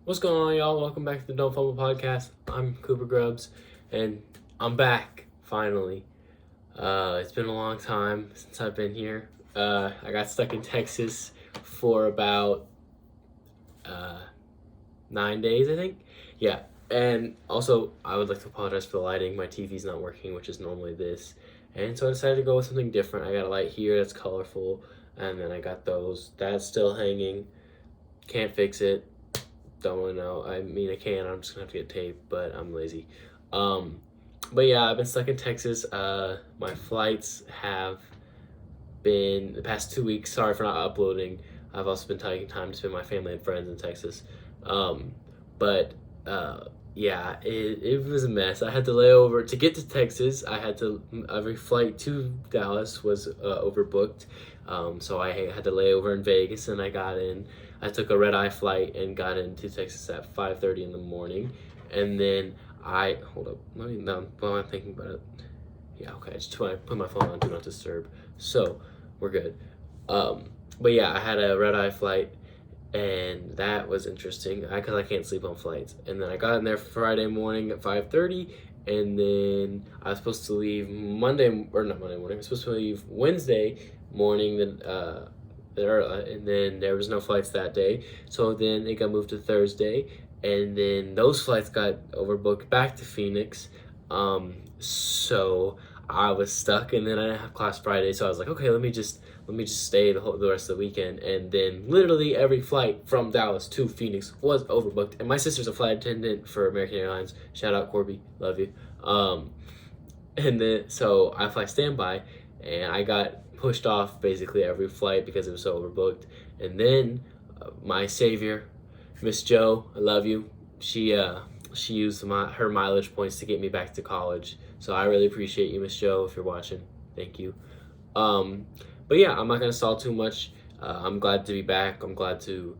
What's going on, y'all? Welcome back to the Don't Fumble Podcast. I'm Cooper Grubbs, and I'm back, finally. It's been a long time since I've been here. I got stuck in Texas for about 9 days, I think. Yeah, and also, I would like to apologize for the lighting. My TV's not working, which is normally this. And so I decided to go with something different. I got a light here that's colorful, and then I got those. That's still hanging. Can't fix it. Don't really know. I mean, I can. I'm just gonna have to get tape, but I'm lazy. Um, but yeah, I've been stuck in Texas. My flights have been the past 2 weeks. Sorry for not uploading. I've also been taking time to spend with my family and friends in Texas. Um, but yeah, it was a mess. I had to lay over to get to Texas. I had to every flight to Dallas was overbooked. So I had to lay over in Vegas, and I got in. I took a red eye flight and got into Texas at 5:30 in the morning, and then I hold up. Let me know while I'm thinking about it. Yeah, okay. I just put my phone on do not disturb, so we're good. But yeah, I had a red eye flight, and that was interesting because I can't sleep on flights. And then I got in there Friday morning at 5:30, and then I was supposed to leave Monday or not Monday morning. I was supposed to leave Wednesday morning. And then there was no flights that day, so then it got moved to Thursday, and then those flights got overbooked back to Phoenix. So I was stuck, and then I didn't have class Friday, so I was like, okay, let me just stay the rest of the weekend. And then literally every flight from Dallas to Phoenix was overbooked. And my sister's a flight attendant for American Airlines. Shout out Corby, love you. And then so I fly standby, and I got pushed off basically every flight because it was so overbooked. And then my savior, Miss Joe, I love you. She used her mileage points to get me back to college. So I really appreciate you, Miss Joe, if you're watching. Thank you. Um, but yeah, I'm not gonna stall too much. I'm glad to be back. I'm glad to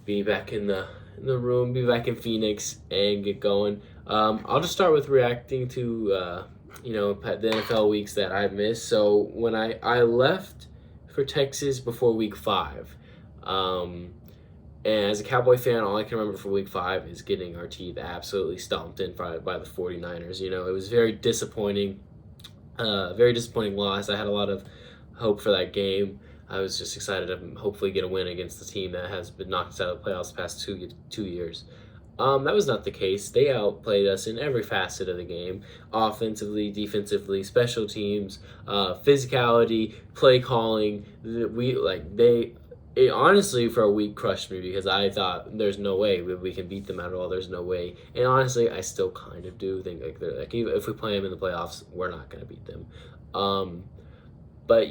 be back in the room, be back in Phoenix, and get going. I'll just start with reacting to the NFL weeks that I missed. So when I left for Texas before week 5, and as a Cowboy fan, all I can remember for week 5 is getting our teeth absolutely stomped in by the 49ers. It was very disappointing loss. I had a lot of hope for that game. I was just excited to hopefully get a win against the team that has been knocked us out of the playoffs the past two years. That was not the case. They outplayed us in every facet of the game: offensively, defensively, special teams, physicality, play calling. It honestly for a week crushed me because I thought there's no way we can beat them at all. There's no way, and honestly, I still kind of do think even if we play them in the playoffs, we're not gonna beat them. But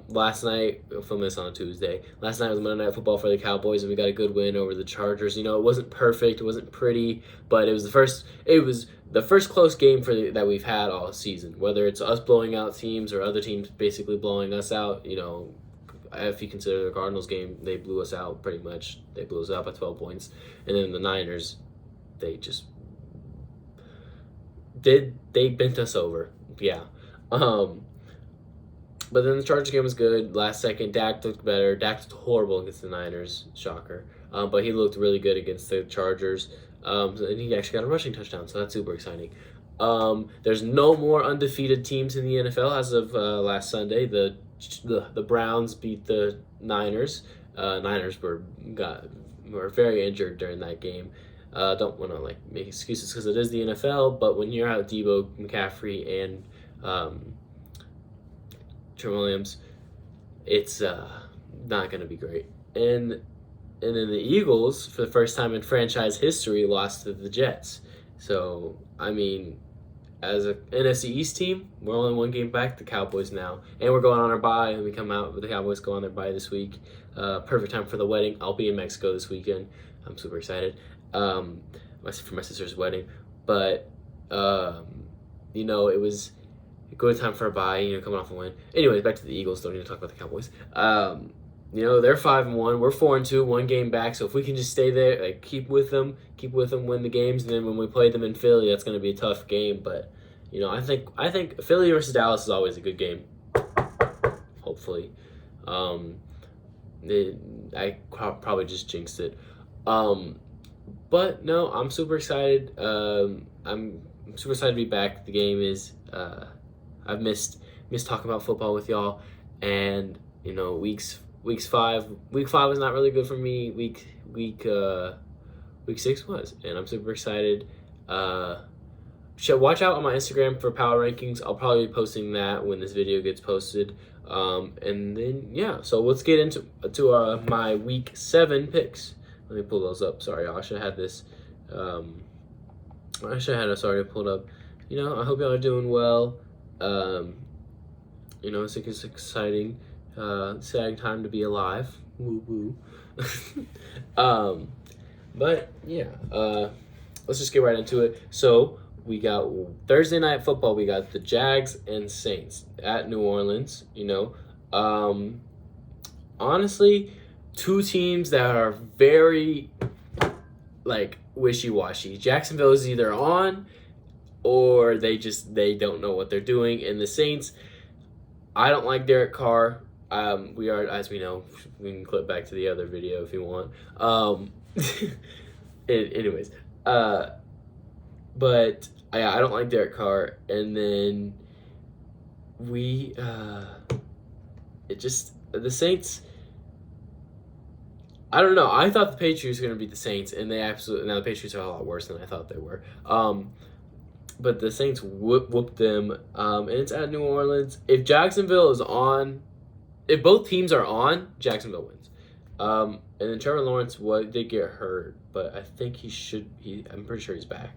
last night, we'll film this on a Tuesday. Last night was Monday Night Football for the Cowboys, and we got a good win over the Chargers. It wasn't perfect, it wasn't pretty, but it was the first. It was the first close game that we've had all season. Whether it's us blowing out teams or other teams basically blowing us out, if you consider the Cardinals game, they blew us out pretty much. They blew us out by 12 points, and then the Niners, they just they bent us over. Yeah. But then the Chargers game was good. Last second, Dak looked better. Dak looked horrible against the Niners. Shocker. But he looked really good against the Chargers. And he actually got a rushing touchdown, so that's super exciting. There's no more undefeated teams in the NFL as of last Sunday. The Browns beat the Niners. Niners were very injured during that game. Don't want to make excuses because it is the NFL, but when you're out Debo, McCaffrey, and Trent Williams, it's not going to be great. And then the Eagles, for the first time in franchise history, lost to the Jets. So, I mean, as an NFC East team, we're only one game back the Cowboys now. And we're going on our bye, and we come out, the Cowboys go on their bye this week. Perfect time for the wedding. I'll be in Mexico this weekend. I'm super excited for my sister's wedding. But, it was a good time for a bye, coming off a win. Anyways, back to the Eagles. Don't need to talk about the Cowboys. They're 5-1. We're 4-2, one game back. So if we can just stay there, keep with them, win the games, and then when we play them in Philly, that's going to be a tough game. But I think Philly versus Dallas is always a good game. Hopefully, I probably just jinxed it. But no, I'm super excited. I'm super excited to be back. The game is I've missed talking about football with y'all, and week 5 was not really good for me. Week 6 was, and I'm super excited. Watch out on my Instagram for power rankings. I'll probably be posting that when this video gets posted. And then yeah, so let's get into my week 7 picks. Let me pull those up. Sorry, y'all. I should have had this. I should have had this already pulled up. I hope y'all are doing well. It's exciting. Exciting time to be alive. Woo woo. But yeah, let's just get right into it. So we got Thursday night football. We got the Jags and Saints at New Orleans. Honestly, two teams that are very wishy-washy. Jacksonville is either on or they don't know what they're doing. And the Saints, I don't like Derek Carr. We are, as we know, we can clip back to the other video if you want. Anyways, but I don't like Derek Carr. And then the Saints. I don't know. I thought the Patriots were going to beat the Saints, and now the Patriots are a lot worse than I thought they were. But the Saints whooped them, and it's at New Orleans. If both teams are on, Jacksonville wins. And then Trevor Lawrence did get hurt, but I think I'm pretty sure he's back.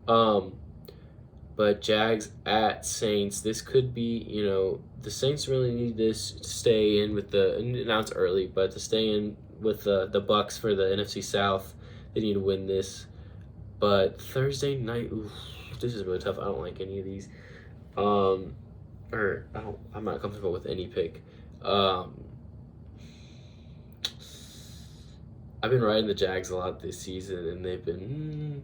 But Jags at Saints, this could be, the Saints really need this to stay in with announced early, but to stay in with the Bucks for the NFC South, they need to win this. But Thursday night, this is really tough. I don't like any of these. I'm not comfortable with any pick. I've been riding the Jags a lot this season, and they've been.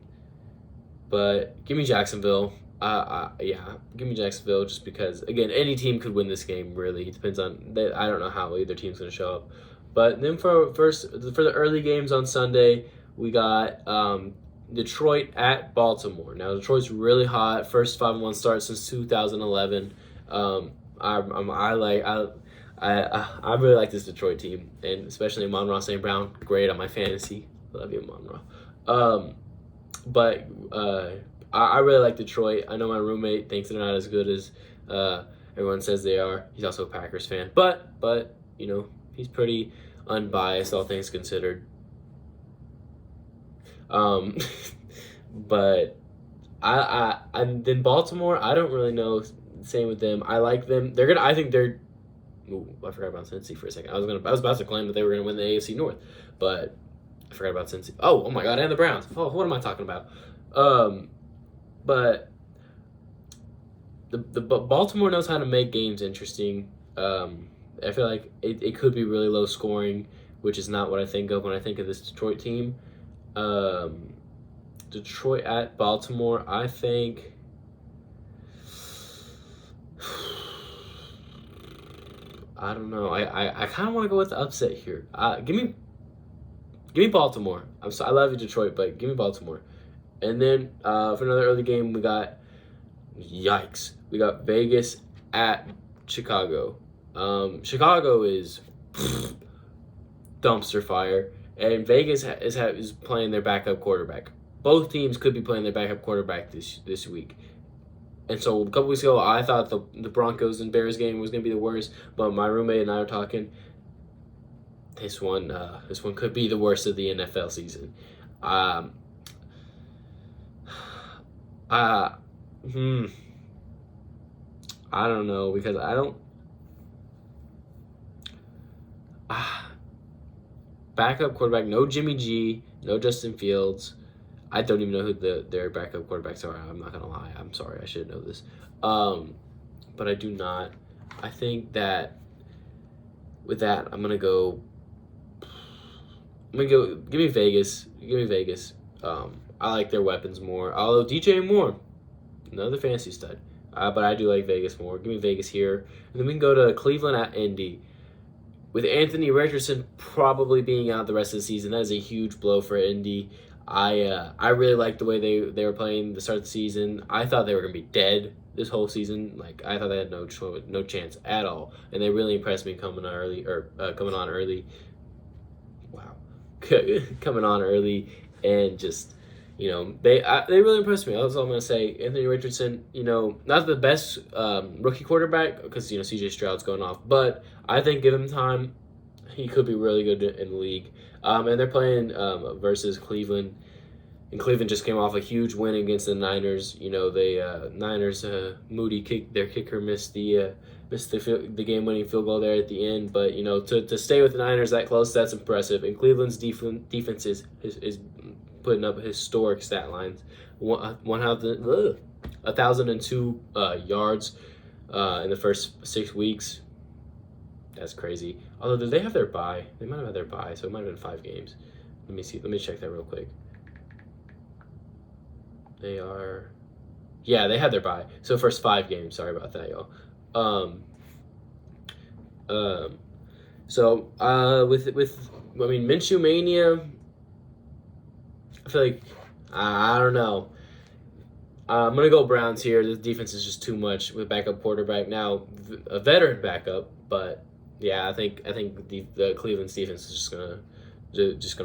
But give me Jacksonville. Give me Jacksonville just because, again, any team could win this game, really. It depends on I don't know how either team's going to show up. But then for the early games on Sunday, we got Detroit at Baltimore. Now, Detroit's really hot. First 5-1 start since 2011. I really like this Detroit team, and especially Amon-Ra St. Brown. Great on my fantasy. Love you, Amon-Ra. But I really like Detroit. I know my roommate thinks they're not as good as everyone says they are. He's also a Packers fan, but he's pretty unbiased, all things considered. But and then Baltimore, I don't really know. Same with them. I like them. I think they're. Ooh, I forgot about Cincy for a second. I was about to claim that they were gonna win the AFC North, but I forgot about Cincy. Oh my God, and the Browns. Oh, what am I talking about? But the Baltimore knows how to make games interesting. I feel like it could be really low scoring, which is not what I think of when I think of this Detroit team. Detroit at Baltimore, I think. I don't know. I kind of want to go with the upset here. Give me Baltimore. I love you, Detroit, but give me Baltimore. And then for another early game, we got Vegas at Chicago. Chicago is dumpster fire, and Vegas is playing their backup quarterback. Both teams could be playing their backup quarterback this week. And so a couple weeks ago, I thought the Broncos and Bears game was going to be the worst, but my roommate and I were talking. This one could be the worst of the NFL season. I don't know, because I don't. Backup quarterback, no Jimmy G, no Justin Fields. I don't even know who their backup quarterbacks are. I'm not gonna lie. I'm sorry. I should know this. But I do not. I think that with that, I'm gonna go. Give me Vegas. Give me Vegas. I like their weapons more. Although DJ Moore, another fantasy stud. But I do like Vegas more. Give me Vegas here. And then we can go to Cleveland at Indy. With Anthony Richardson probably being out the rest of the season, that is a huge blow for Indy. I really liked the way they were playing the start of the season. I thought they were gonna be dead this whole season. Like I thought they had no chance at all, and they really impressed me coming on early. Wow, coming on early and just they really impressed me. That's all I'm gonna say. Anthony Richardson, not the best rookie quarterback because C.J. Stroud's going off, but I think give him time, he could be really good in the league. And they're playing versus Cleveland, and Cleveland just came off a huge win against the Niners. Niners Moody their kicker missed the game-winning field goal there at the end. But to stay with the Niners that close, that's impressive. And Cleveland's defense is putting up historic stat lines. 1,002 yards in the first 6 weeks. That's crazy. Although, did they have their bye? They might have had their bye, so it might have been 5 games. Let me see. Let me check that real quick. They had their bye. So first 5 games. Sorry about that, y'all. Minshew Mania, I feel like, I don't know. I'm going to go Browns here. The defense is just too much with backup quarterback. Now, a veteran backup, but yeah, I think the Cleveland's defense is just gonna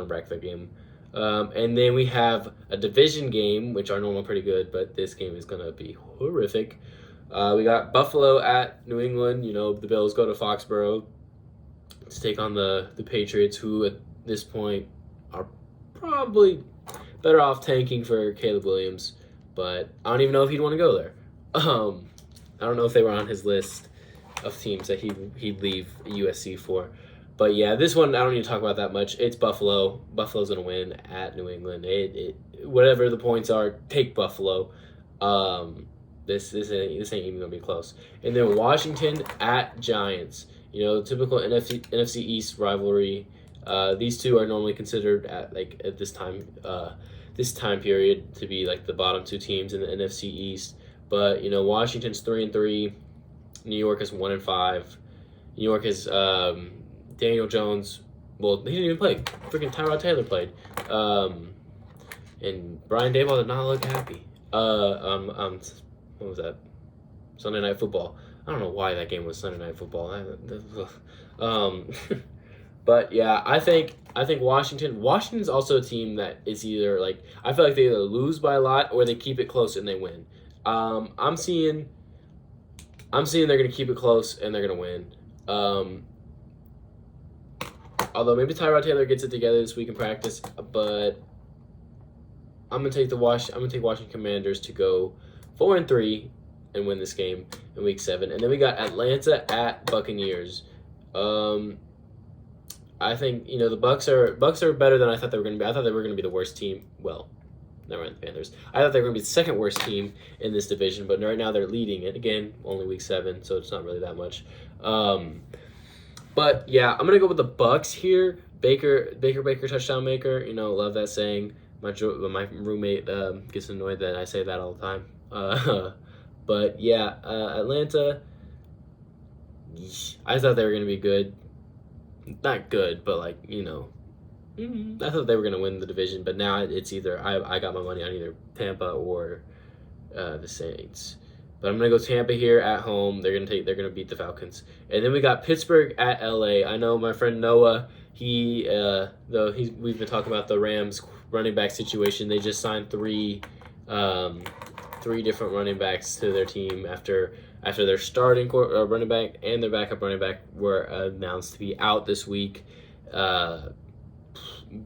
wreck the game. And then we have a division game, which are normally pretty good, but this game is gonna be horrific. We got Buffalo at New England. The Bills go to Foxborough to take on the Patriots, who at this point are probably better off tanking for Caleb Williams, but I don't even know if he'd want to go there. I don't know if they were on his list of teams that he'd leave USC for. But yeah, this one I don't need to talk about that much. It's Buffalo. Buffalo's going to win at New England. Whatever the points are, take Buffalo. This ain't even going to be close. And then Washington at Giants. Typical NFC East rivalry. These two are normally considered at this time period to be like the bottom 2 teams in the NFC East. But Washington's 3-3. New York is 1-5. New York is Daniel Jones. Well, he didn't even play. Freaking Tyrod Taylor played. And Brian Daboll did not look happy. What was that? Sunday Night Football. I don't know why that game was Sunday Night Football. But yeah, I think Washington's also a team that is either I feel like they either lose by a lot or they keep it close and they win. I'm seeing they're going to keep it close and they're going to win. Although maybe Tyrod Taylor gets it together this week in practice, but I'm going to take Washington Commanders to go 4-3 and win this game in week 7. And then we got Atlanta at Buccaneers. I think the Bucks are better than I thought they were going to be. I thought they were going to be the worst team. Well, never mind the Panthers. I thought they were going to be the second worst team in this division, but right now they're leading it. Again, only week 7, so it's not really that much. But yeah, I'm gonna go with the Bucks here. Baker touchdown maker. Love that saying. My roommate gets annoyed that I say that all the time. But yeah, Atlanta. I thought they were gonna be good. Not good, but I thought they were gonna win the division. But now it's either I got my money on either Tampa or the Saints. But I'm gonna go Tampa here at home. They're gonna beat the Falcons. And then we got Pittsburgh at LA. I know my friend Noah. We've been talking about the Rams running back situation. They just signed 3 different running backs to their team after their starting running back and their backup running back were announced to be out this week.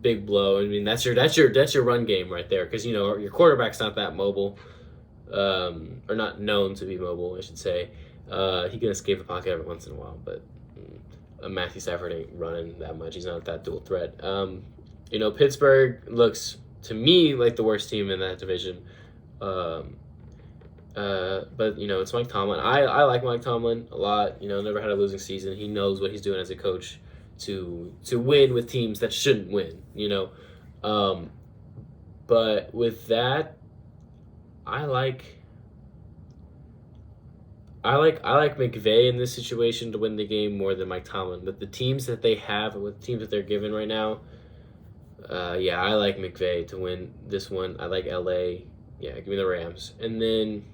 Big blow. I mean, that's your run game right there, because your quarterback's not that mobile, or not known to be mobile, I should say. He can escape a pocket every once in a while, but Matthew Stafford ain't running that much. He's not that dual threat. Pittsburgh looks to me like the worst team in that division. But it's Mike Tomlin. I like Mike Tomlin a lot. Never had a losing season. He knows what he's doing as a coach to win with teams that shouldn't win. But with that, I like McVay in this situation to win the game more than Mike Tomlin. With the teams that they have and with the teams that they're given right now, Yeah, I like McVay to win this one. I like LA. Yeah, give me the Rams. And then,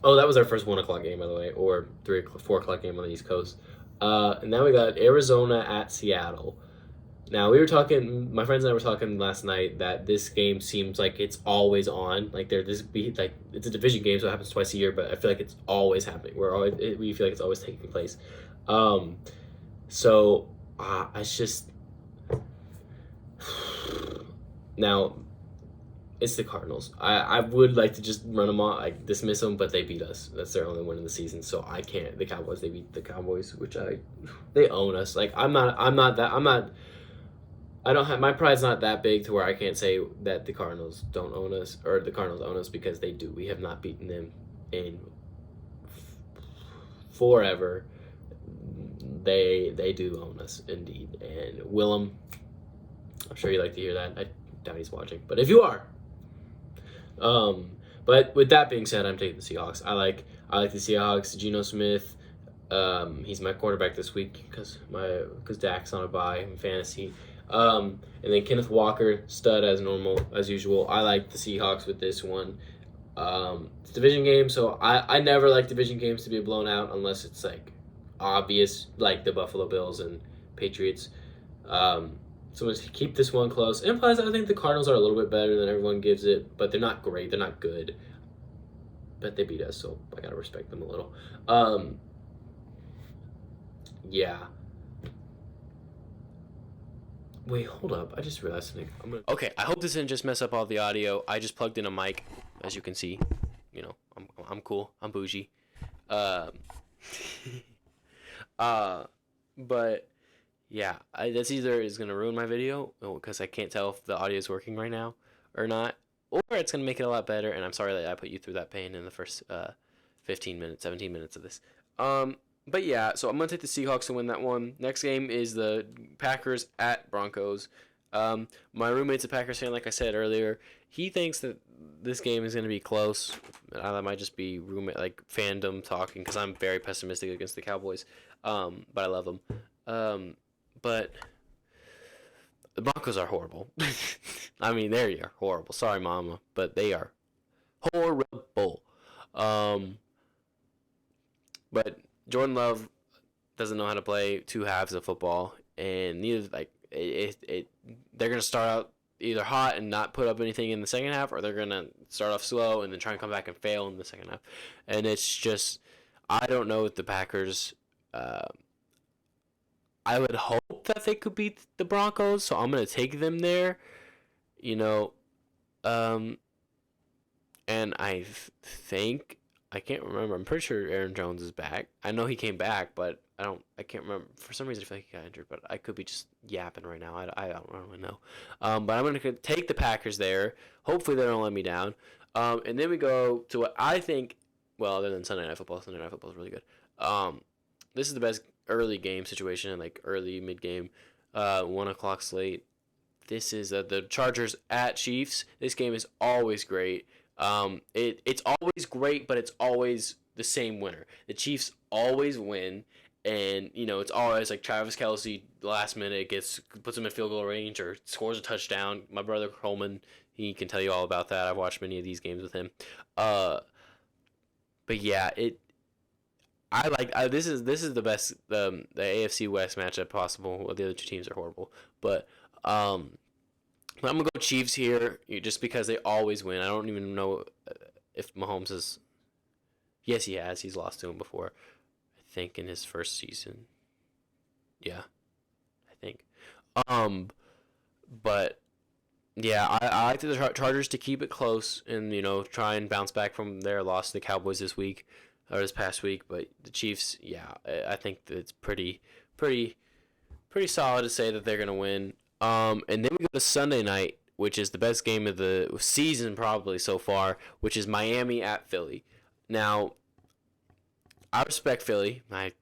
oh, that was our first 1 o'clock game, by the way, or 4 o'clock game on the East Coast. And now we got Arizona at Seattle. Now we were talking. My friends and I were talking last night that this game seems like it's always on. Like like it's a division game, so it happens twice a year. But I feel like it's always happening. We feel like it's always taking place. Um, so it's just now it's the Cardinals. I would like to just run them off, like dismiss them, but they beat us. That's their only win in the season, so I can't. The Cowboys, they beat the Cowboys, they own us. Like I don't have, my pride's not that big to where I can't say that the Cardinals don't own us or the Cardinals own us, because they do. We have not beaten them in forever. They do own us indeed. And Willem, I'm sure you like to hear that. I doubt he's watching, but if you are, but with that being said, I'm taking the Seahawks. I like the Seahawks. Geno Smith, he's my quarterback this week because Dak's on a bye in fantasy. And then Kenneth Walker, stud as normal, as usual. I like the Seahawks with this one. It's a division game, so I never like division games to be blown out unless it's like obvious, like the Buffalo Bills and Patriots. So let's keep this one close. And plus, I think the Cardinals are a little bit better than everyone gives it, but they're not great. They're not good. But they beat us, so I gotta respect them a little. Yeah. Wait, hold up. I just realized something. Okay, I hope this didn't just mess up all the audio. I just plugged in a mic, as you can see. You know, I'm cool. I'm bougie. But yeah, that's either is gonna ruin my video because I can't tell if the audio is working right now or not, or it's gonna make it a lot better. And I'm sorry that I put you through that pain in the first 15 minutes, 17 minutes of this. But yeah, so I'm going to take the Seahawks to win that one. Next game is the Packers at Broncos. My roommate's a Packers fan, like I said earlier. He thinks that this game is going to be close. That might just be roommate, like fandom talking, because I'm very pessimistic against the Cowboys. But I love them. But the Broncos are horrible. I mean, they're horrible. Sorry, Mama, but they are horrible. But Jordan Love doesn't know how to play two halves of football, and neither they're gonna start out either hot and not put up anything in the second half, or they're gonna start off slow and then try and come back and fail in the second half. And it's just, I don't know if the Packers. I would hope that they could beat the Broncos, so I'm gonna take them there. You know, and I think. I can't remember. I'm pretty sure Aaron Jones is back. I know he came back, but I can't remember. For some reason, I feel like he got injured, but I could be just yapping right now. I don't really know. But I'm going to take the Packers there. Hopefully, they don't let me down. And then we go to what I think, well, other than Sunday Night Football. Sunday Night Football is really good. This is the best early game situation, like early, mid-game, 1 o'clock slate. This is the Chargers at Chiefs. This game is always great. It's always great, but it's always the same winner. The Chiefs always win, and it's always like Travis Kelce last minute puts him in field goal range or scores a touchdown. My brother Coleman, he can tell you all about that. I've watched many of these games with him. But yeah, this is the best the AFC West matchup possible. Well, the other two teams are horrible, but I'm going to go Chiefs here just because they always win. I don't even know if Mahomes has... Yes, he has. He's lost to him before. I think in his first season. Yeah, I think. But, yeah, I like the Chargers to keep it close and, try and bounce back from their loss to the Cowboys this past week. But the Chiefs, yeah, I think that it's pretty solid to say that they're going to win. And then we go to Sunday night, which is the best game of the season probably so far, which is Miami at Philly. Now, I respect Philly. I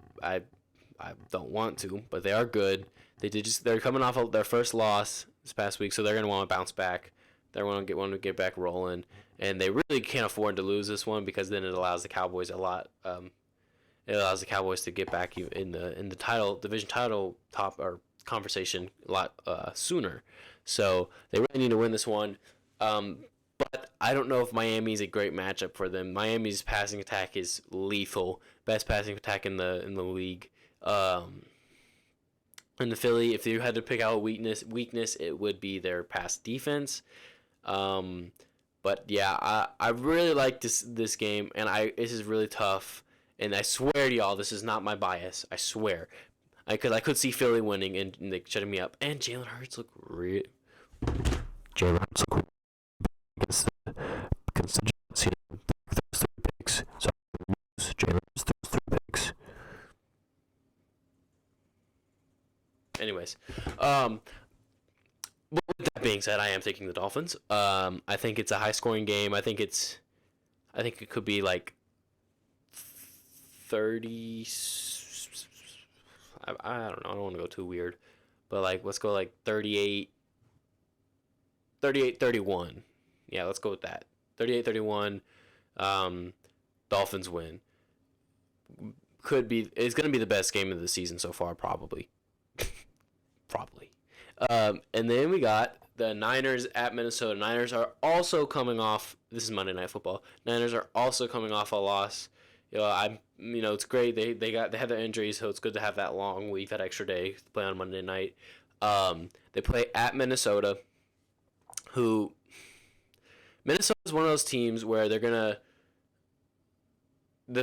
don't want to, but they are good. They're coming off of their first loss this past week, so they're gonna want to bounce back. They want to get back rolling, and they really can't afford to lose this one because then it allows the Cowboys a lot. It allows the Cowboys to get back in the division title top or conversation a lot sooner. So they really need to win this one. But I don't know if Miami's a great matchup for them. Miami's passing attack is lethal, best passing attack in the league. Um, and the Philly, if you had to pick out a weakness, it would be their pass defense. Um, but yeah, I really like this game, and this is really tough. And I swear to y'all, this is not my bias. I swear, because I could see Philly winning and like shutting me up. And Jalen Hurts look real. Jalen Hurts look against the Jets. Those 3 picks. So Jalen Hurts throws 3 picks. Anyways, but with that being said, I am taking the Dolphins. I think it's a high scoring game. I think it could be like 30. I don't know. I don't want to go too weird, but like let's go like 38-31. Yeah, let's go with that. 38-31. Dolphins win. It's going to be the best game of the season so far, probably. Probably. And then we got the Niners at Minnesota. Niners are also coming off. This is Monday Night Football. Niners are also coming off a loss. It's great. They had their injuries, so it's good to have that long week, that extra day to play on Monday night. They play at Minnesota, who Minnesota is one of those teams where the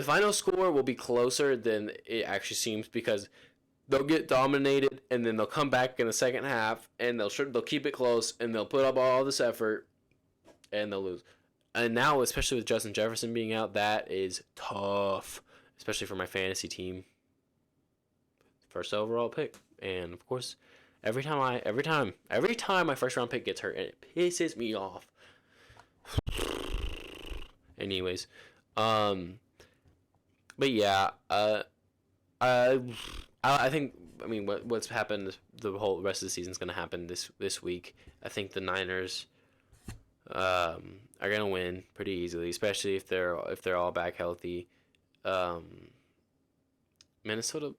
final score will be closer than it actually seems, because they'll get dominated and then they'll come back in the second half and they'll keep it close and they'll put up all this effort and they'll lose. And now, especially with Justin Jefferson being out, that is tough, especially for my fantasy team. First overall pick, and of course, every time my first round pick gets hurt, and it pisses me off. Anyways, but yeah, I think, what's happened the whole rest of the season is going to happen this week. I think the Niners are going to win pretty easily, especially if they're all back healthy. Minnesota,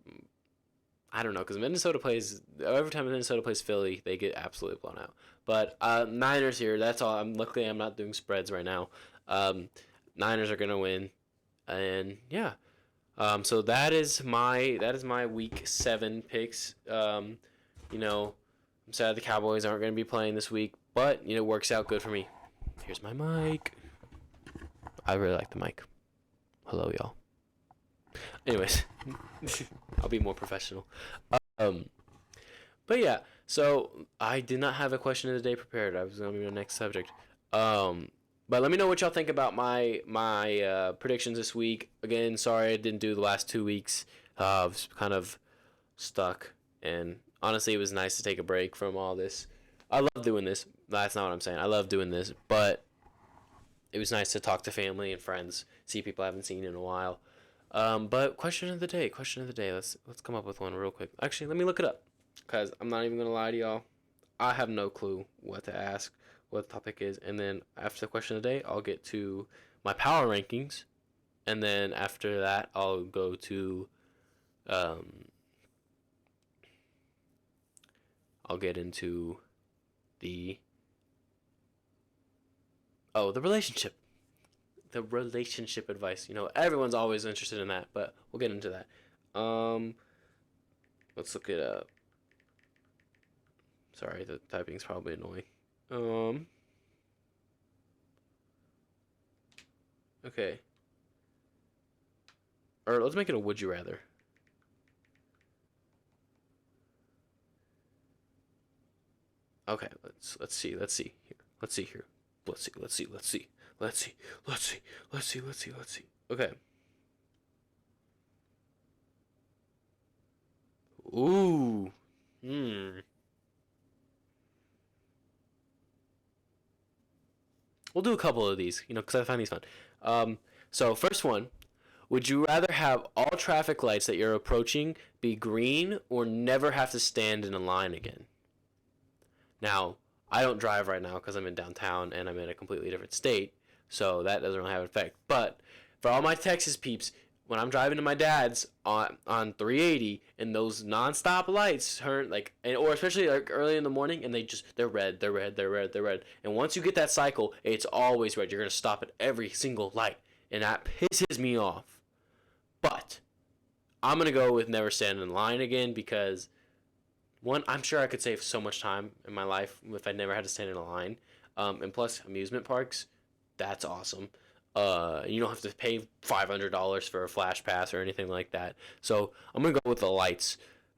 I don't know, because every time Minnesota plays Philly, they get absolutely blown out. But Niners here, that's all. Luckily I'm not doing spreads right now. Niners are going to win, and yeah. So that is my week 7 picks. I'm sad the Cowboys aren't going to be playing this week, but it works out good for me. Here's my mic. I really like the mic. Hello, y'all. Anyways, I'll be more professional. But yeah, so I did not have a question of the day prepared. I was going to be the next subject. But let me know what y'all think about my predictions this week. Again, sorry I didn't do the last 2 weeks. I was kind of stuck, and honestly, it was nice to take a break from all this. I love doing this. That's not what I'm saying. I love doing this, but it was nice to talk to family and friends, see people I haven't seen in a while. But question of the day. Let's come up with one real quick. Actually, let me look it up, because I'm not even gonna lie to y'all. I have no clue what to ask, what the topic is, and then after the question of the day, I'll get to my power rankings, and then after that, I'll go to I'll get into the relationship advice. Everyone's always interested in that, but we'll get into that. Let's look it up. Sorry, the typing's probably annoying. Okay. Or let's make it a would you rather. Okay, let's see here. Let's see. Okay. Ooh. We'll do a couple of these, because I find these fun. So first one, would you rather have all traffic lights that you're approaching be green or never have to stand in a line again? Now, I don't drive right now because I'm in downtown and I'm in a completely different state, so that doesn't really have an effect. But for all my Texas peeps, when I'm driving to my dad's on 380 and those nonstop lights turn like, and, or especially like early in the morning, and they're red, they're red, they're red, they're red, and once you get that cycle, it's always red. You're gonna stop at every single light, and that pisses me off. But I'm gonna go with never stand in line again because one, I'm sure I could save so much time in my life if I never had to stand in a line. And plus, amusement parks, that's awesome. You don't have to pay $500 for a flash pass or anything like that. So I'm gonna go with the lights.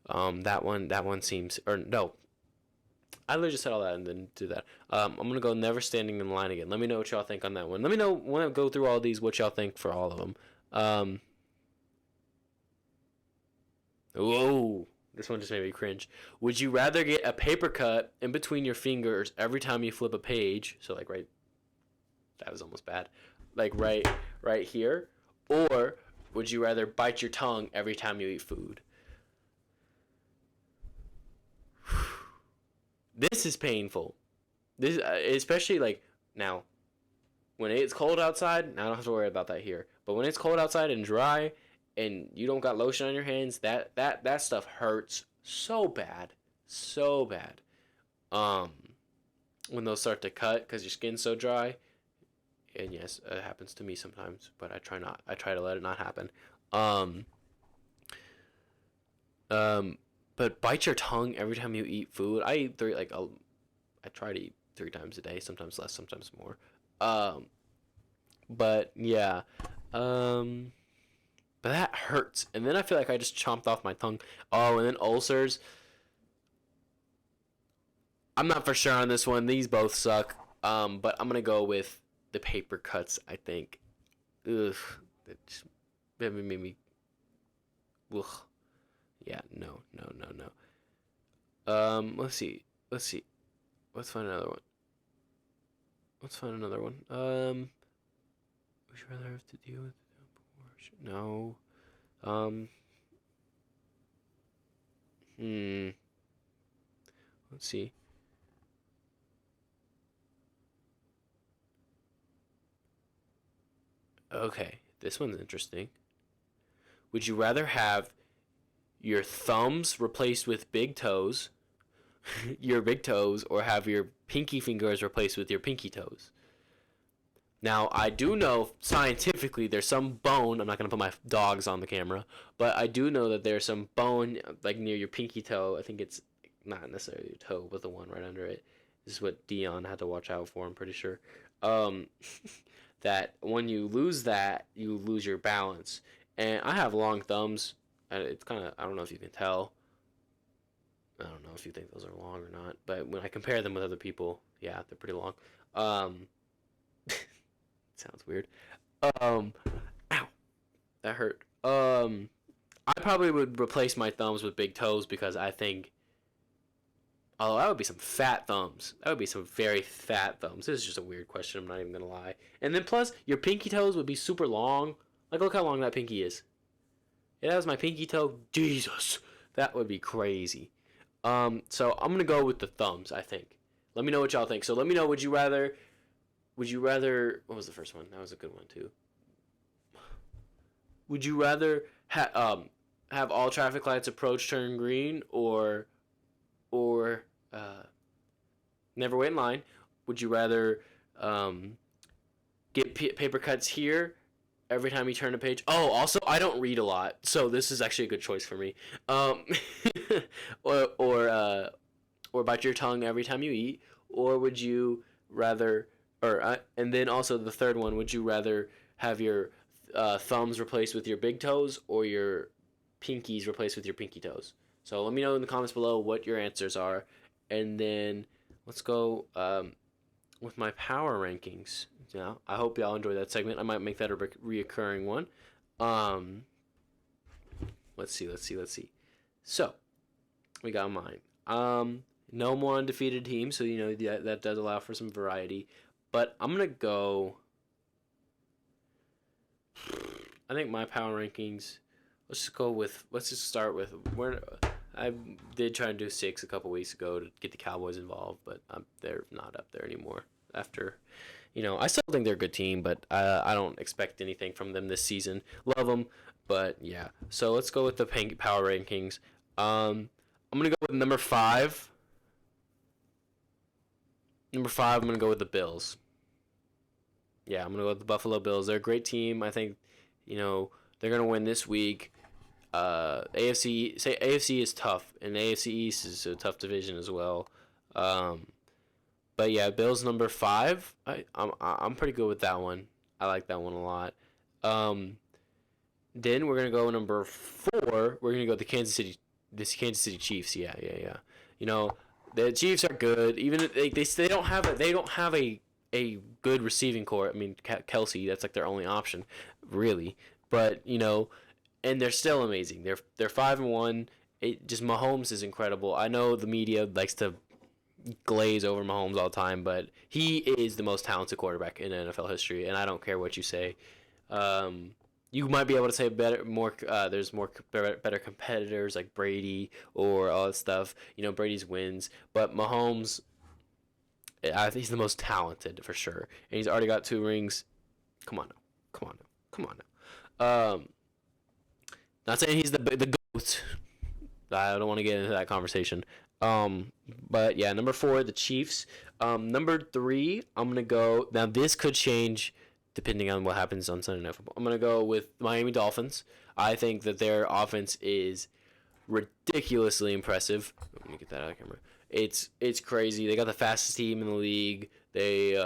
That one seems, or no, I literally just said all that and then do that. I'm gonna go never standing in line again. Let me know what y'all think on that one. Let me know when I go through all these what y'all think for all of them. Whoa. This one just made me cringe. Would you rather get a paper cut in between your fingers every time you flip a page? So like right, that was almost bad. Like right here, or would you rather bite your tongue every time you eat food? This is painful. This especially like now when it's cold outside. I don't have to worry about that here. But when it's cold outside and dry, and you don't got lotion on your hands, that stuff hurts so bad, so bad. When those start to cut because your skin's so dry, and yes, it happens to me sometimes, but I try to let it not happen. Um, but bite your tongue every time you eat food. I eat I try to eat 3 times a day, sometimes less, sometimes more. Um, but yeah. Um. But that hurts. And then I feel like I just chomped off my tongue. Oh, and then ulcers. I'm not for sure on this one. These both suck. But I'm gonna go with the paper cuts. I think. Ugh, that made me. Ugh. Yeah. No. No. No. No. Let's see. Let's see. Let's find another one. Let's find another one. Would you rather have to deal with abortion? No. Um. Hmm. Let's see. Okay, this one's interesting. Would you rather have your thumbs replaced with big toes, your big toes, or have your pinky fingers replaced with your pinky toes? Now, I do know scientifically there's some bone. I'm not going to put my dogs on the camera, but I do know that there's some bone like near your pinky toe. I think it's not necessarily your toe, but the one right under it. This is what Dion had to watch out for, I'm pretty sure. Um, that when you lose that, you lose your balance. And I have long thumbs, and it's kind of, I don't know if you can tell. I don't know if you think those are long or not, but when I compare them with other people, yeah, they're pretty long. Um, sounds weird. Um, Ow, that hurt. I probably would replace my thumbs with big toes because I think, oh, that would be some fat thumbs. That would be some very fat thumbs. This is just a weird question. I'm not even gonna lie. And then plus, your pinky toes would be super long. Like, look how long that pinky is. If that was my pinky toe, Jesus, that would be crazy. So I'm gonna go with the thumbs. I think. Let me know what y'all think. So let me know. Would you rather? Would you rather? What was the first one? That was a good one too. Would you rather have all traffic lights approach turn green or never wait in line? Would you rather um, get paper cuts here every time you turn a page? Oh, also I don't read a lot, so this is actually a good choice for me. Or or bite your tongue every time you eat, or would you rather, or and then also the third one, would you rather have your thumbs replaced with your big toes or your pinkies replaced with your pinky toes? So let me know in the comments below what your answers are, and then let's go with my power rankings. Yeah, I hope y'all enjoy that segment. I might make that a reoccurring one. Um, let's see. So we got mine. No more undefeated teams, so you know that does allow for some variety. But I'm gonna go. I think my power rankings. Let's just go with. Let's just start with where I did try to do 6 a couple weeks ago to get the Cowboys involved, but they're not up there anymore after I still think they're a good team, but I don't expect anything from them this season. Love them, but yeah. So let's go with the power rankings. I'm gonna go with number five. Number five, I'm gonna go with the Bills. Yeah, I'm gonna go with the Buffalo Bills. They're a great team. I think, they're gonna win this week. AFC is tough, and AFC East is a tough division as well. Um, but yeah, Bills number five. I'm pretty good with that one. I like that one a lot. Um, then we're gonna go number four. We're gonna go this Kansas City Chiefs. Yeah, yeah, yeah. You know, the Chiefs are good. Even if they don't have a good receiving core. I mean, Kelsey, that's like their only option, really. But and they're still amazing. They're 5-1. It just Mahomes is incredible. I know the media likes to glaze over Mahomes all the time, but he is the most talented quarterback in NFL history, and I don't care what you say. Um, you might be able to say better, more. There's more better competitors like Brady or all that stuff. Brady's wins, but Mahomes, I think he's the most talented for sure, and he's already got 2 rings. Come on now, come on now, come on now. Not saying he's the goat. I don't want to get into that conversation. But yeah, number four, the Chiefs. Number three, I'm gonna go. Now this could change depending on what happens on Sunday Night Football. I'm gonna go with Miami Dolphins. I think that their offense is ridiculously impressive. Let me get that out of camera. It's crazy. They got the fastest team in the league. They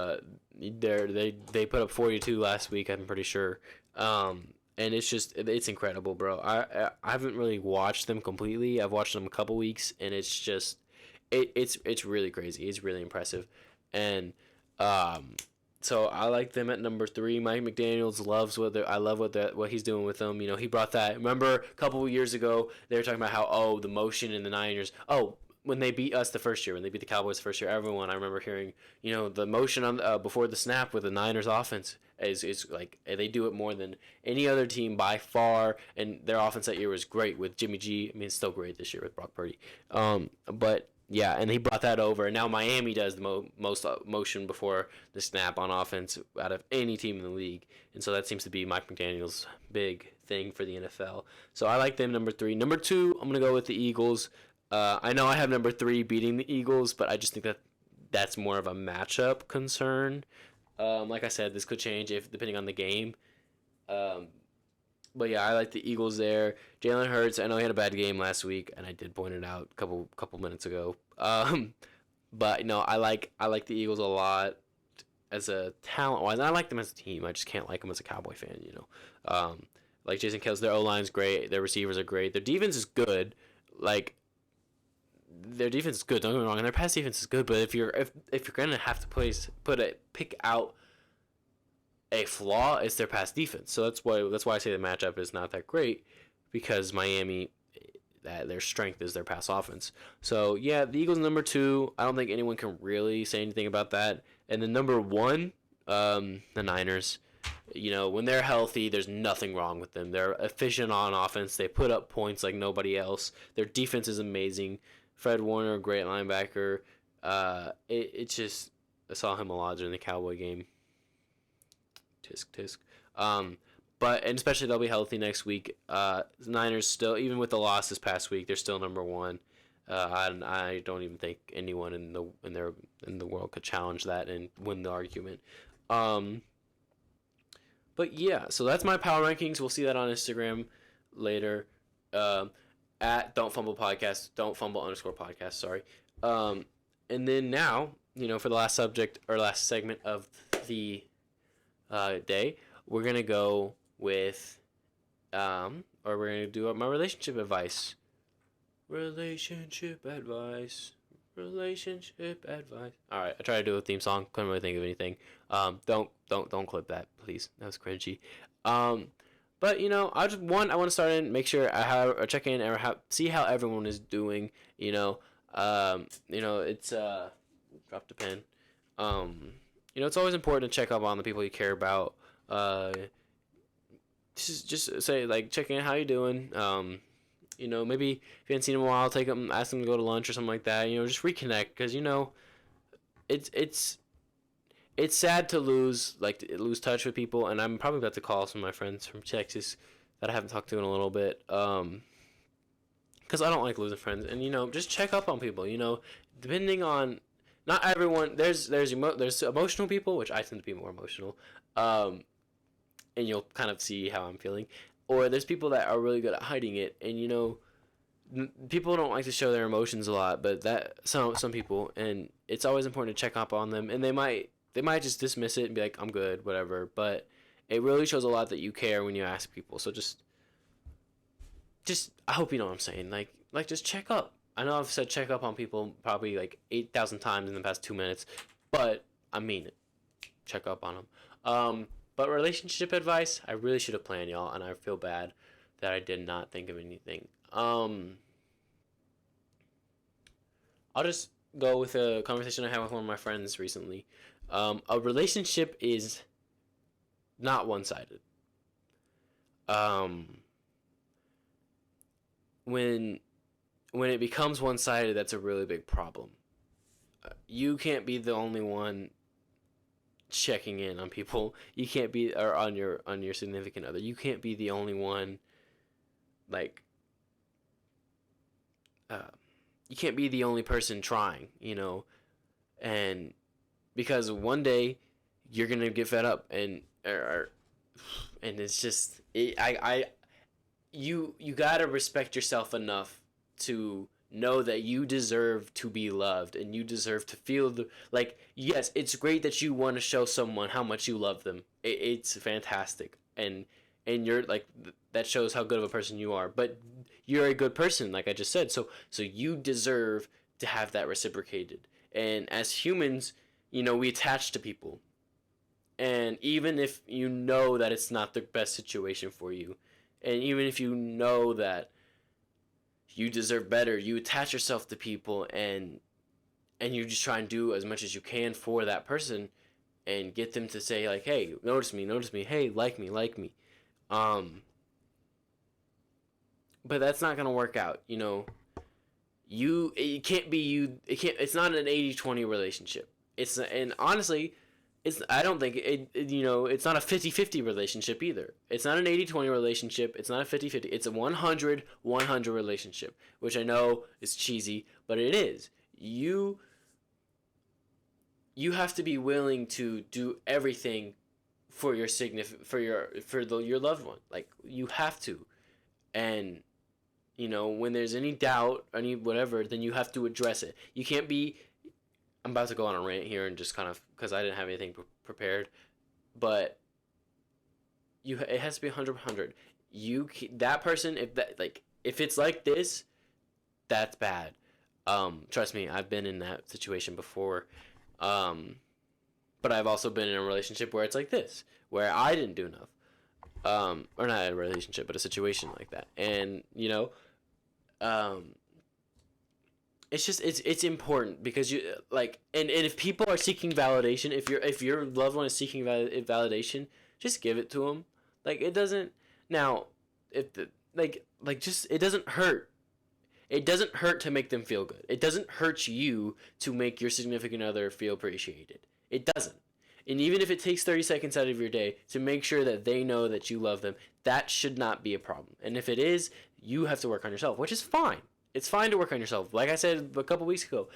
put up 42 last week. I'm pretty sure. And it's incredible, bro. I haven't really watched them completely. I've watched them a couple weeks, and it's just it's really crazy. It's really impressive, and so I like them at number three. Mike McDaniel's loves I love what he's doing with them. He brought that. Remember a couple of years ago they were talking about how the motion in the Niners. When they beat us the first year, when they beat the Cowboys the first year, everyone I remember hearing, the motion on before the snap with the Niners offense is like they do it more than any other team by far, and their offense that year was great with Jimmy G. I mean, it's still great this year with Brock Purdy. But yeah, and he brought that over, and now Miami does the most motion before the snap on offense out of any team in the league, and so that seems to be Mike McDaniel's big thing for the NFL. So I like them number three. Number two, I'm gonna go with the Eagles. I know I have number three beating the Eagles, but I just think that that's more of a matchup concern. Like I said, this could change if depending on the game. Um, but yeah, I like the Eagles there. Jalen Hurts, I know he had a bad game last week, and I did point it out a couple minutes ago. But no, I like the Eagles a lot as a talent wise. I like them as a team. I just can't like them as a Cowboy fan. Like Jason Kelce, their O line's great. Their receivers are great. Their defense is good. Like their defense is good. Don't get me wrong, and their pass defense is good. But if you're gonna have to pick out a flaw, it's their pass defense. So that's why I say the matchup is not that great, because Miami, that their strength is their pass offense. So yeah, the Eagles number two. I don't think anyone can really say anything about that. And then number one, the Niners. When they're healthy, there's nothing wrong with them. They're efficient on offense. They put up points like nobody else. Their defense is amazing. Fred Warner, great linebacker. It's just I saw him a lot during the Cowboy game. Tisk tisk. And especially they'll be healthy next week. The Niners still, even with the loss this past week, they're still number one. I don't even think anyone in the world could challenge that and win the argument. But yeah, so that's my power rankings. We'll see that on Instagram later. At Don't Fumble Podcast, Don't Fumble _ podcast. Sorry. And then now, for the last subject or last segment of the day, we're gonna go with, or we're gonna do my relationship advice. Relationship advice. Relationship advice. All right, I tried to do a theme song. Couldn't really think of anything. Don't clip that, please. That was cringy. But I want to start in, make sure or check in or see how everyone is doing. It's dropped a pen. It's always important to check up on the people you care about. Just say like check in, how you doing. Maybe if you haven't seen them in a while, ask them to go to lunch or something like that. Just reconnect, because it's it's sad to lose touch with people, and I'm probably about to call some of my friends from Texas that I haven't talked to in a little bit. Because I don't like losing friends, and just check up on people. Depending on not everyone. There's emotional people, which I tend to be more emotional, and you'll kind of see how I'm feeling. Or there's people that are really good at hiding it, and people don't like to show their emotions a lot, but that some people, and it's always important to check up on them, and they might just dismiss it and be like, I'm good, whatever. But it really shows a lot that you care when you ask people. So just I hope you know what I'm saying. Like just check up. I know I've said check up on people probably like 8,000 times in the past 2 minutes, but I mean it. Check up on them. But relationship advice, I really should have planned, y'all, and I feel bad that I did not think of anything. I'll just go with a conversation I had with one of my friends recently. A relationship is not one-sided. Um, when when it becomes one-sided, that's a really big problem. You can't be the only one checking in on people. You can't be or on your significant other. You can't be the only one like uh, you can't be the only person trying. And because one day you're gonna get fed up and it's just you gotta respect yourself enough to know that you deserve to be loved and you deserve to feel like, yes, it's great that you want to show someone how much you love them. It's fantastic, and you're like, that shows how good of a person you are, but you're a good person, like I just said. So you deserve to have that reciprocated. And as humans, we attach to people, and even if you know that it's not the best situation for you, and even if you know that you deserve better, you attach yourself to people, and you just try and do as much as you can for that person and get them to say, like, hey, notice me, hey, like me. um but that's not going to work out. It can't be you. It's not an 80-20 relationship. And honestly, I don't think it's not a 50-50 relationship either. It's not an 80-20 relationship. It's not a 50-50. It's a 100-100 relationship, which I know is cheesy, but it is. You have to be willing to do everything for your your loved one. Like, you have to. And when there's any doubt, any whatever, then you have to address it. You can't be. I'm about to go on a rant here and just kind of, because I didn't have anything prepared, but it has to be 100-100. That person, if it's like this, that's bad. Trust me, I've been in that situation before. But I've also been in a relationship where it's like this, where I didn't do enough. Or not a relationship, but a situation like that. And um, it's important, because you like, and if people are seeking validation, if your loved one is seeking validation, just give it to them. Like, it doesn't. Now, if the just, it doesn't hurt. It doesn't hurt to make them feel good. It doesn't hurt you to make your significant other feel appreciated. It doesn't. And even if it takes 30 seconds out of your day to make sure that they know that you love them, that should not be a problem. And if it is, you have to work on yourself, which is fine. It's fine to work on yourself. Like I said a couple weeks ago,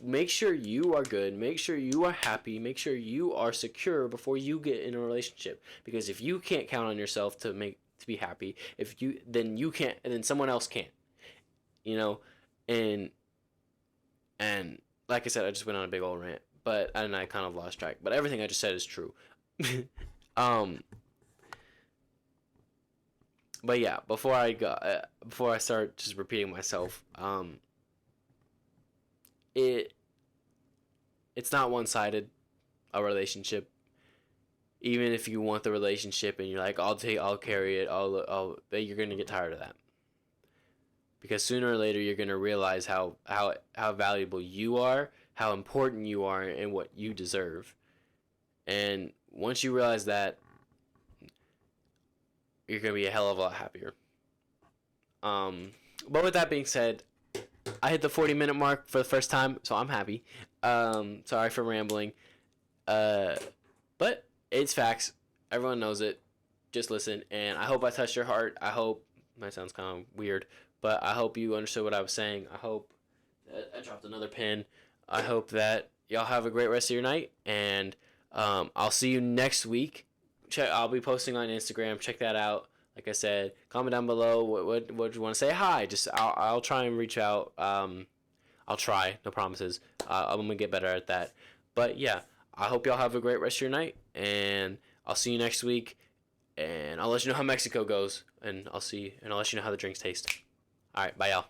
make sure you are good, make sure you are happy, make sure you are secure before you get in a relationship. Because if you can't count on yourself to be happy, then you can't, and then someone else can't. You know, and like I said, I just went on a big old rant, and I kind of lost track. But everything I just said is true. um, but yeah, before I start just repeating myself, it it's not one sided, a relationship. Even if you want the relationship and you're like, I'll carry it, you're gonna get tired of that. Because sooner or later you're gonna realize how valuable you are, how important you are, and what you deserve. And once you realize that, you're gonna be a hell of a lot happier. But with that being said, I hit the 40-minute mark for the first time, so I'm happy. Sorry for rambling. But it's facts. Everyone knows it. Just listen. And I hope I touched your heart. I hope, that sounds kind of weird, but I hope you understood what I was saying. I hope that I dropped another pin. I hope that y'all have a great rest of your night. And I'll see you next week. I'll be posting on Instagram. Check that out. Like I said, comment down below what you want to say. Hi. Just I'll try and reach out. I'll try. No promises. I'm gonna get better at that. But yeah, I hope y'all have a great rest of your night, and I'll see you next week. And I'll let you know how Mexico goes, and I'll let you know how the drinks taste. All right, bye y'all.